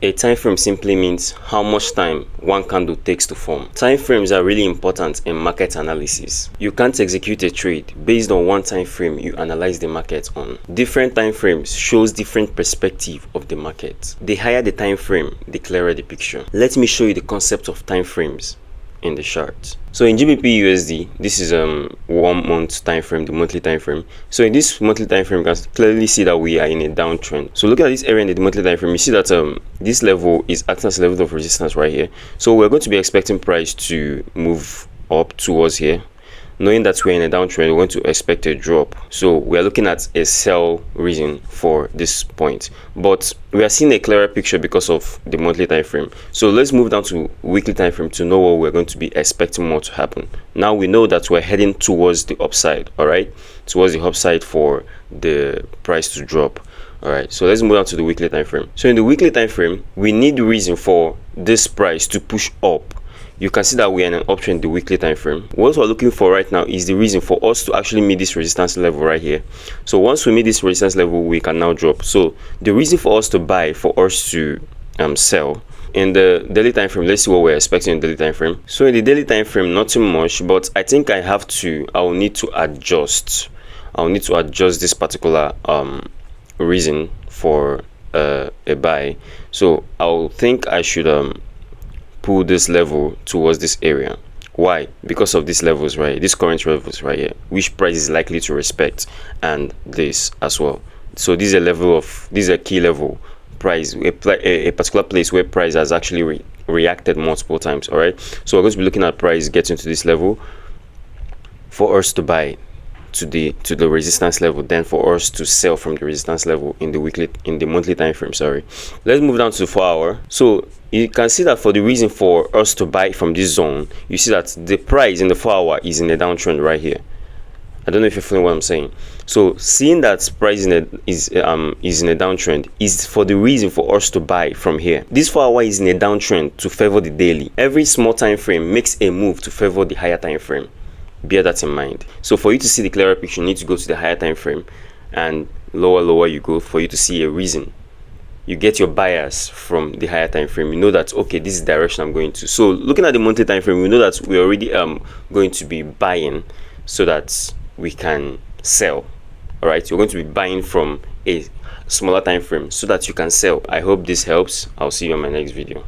A time frame simply means how much time one candle takes to form. Time frames are really important in market analysis. You can't execute a trade based on one time frame you analyze the market on. Different time frames shows different perspective of the market. The higher the time frame, the clearer the picture. Let me show you the concept of time frames in the chart. So in GBP USD, this is 1 month time frame, the monthly time frame. So in this monthly time frame, you can clearly see that we are in a downtrend. So look at this area in the monthly time frame. You see that this level is acting as a level of resistance right here. So we're going to be expecting price to move up towards here. Knowing that we're in a downtrend, we're going to expect a drop. So we are looking at a sell reason for this point, but we are seeing a clearer picture because of the monthly time frame. So let's move down to weekly time frame to know what we're going to be expecting more to happen. Now we know that we're heading towards the upside, all right, towards the upside for the price to drop. All right, so let's move on to the weekly time frame. So in the weekly time frame, we need the reason for this price to push up. You can see that we are in an uptrend in the weekly time frame. What we're looking for right now is the reason for us to actually meet this resistance level right here. So once we meet this resistance level, we can now drop. So the reason for us to buy, for us to sell in the daily time frame, let's see what we're expecting in the daily time frame. So in the daily time frame, not too much, but I think I will need to adjust. I'll need to adjust this particular reason for a buy. So I'll think I should pull this level towards this area. Why? Because of these levels right, these current levels right here, which price is likely to respect, and this as well. So this is a key level price, a particular place where price has actually reacted multiple times. All right, so we're going to be looking at price getting to this level for us to buy to the resistance level, then for us to sell from the resistance level in the monthly time frame. Sorry, let's move down to the 4-hour. So you can see that for the reason for us to buy from this zone, you see that the price in the 4-hour is in a downtrend right here. I don't know if you're feeling what I'm saying. So seeing that price is in a downtrend is for the reason for us to buy from here. This 4-hour is in a downtrend to favor the daily. Every small time frame makes a move to favor the higher time frame. Bear that in mind. So for you to see the clearer picture, you need to go to the higher time frame, and lower you go for you to see a reason. You get your bias from the higher time frame. You know that, okay, this is the direction I'm going to. So looking at the monthly time frame, we know that we're already going to be buying so that we can sell. All right, you're going to be buying from a smaller time frame so that you can sell. I hope this helps. I'll see you on my next video.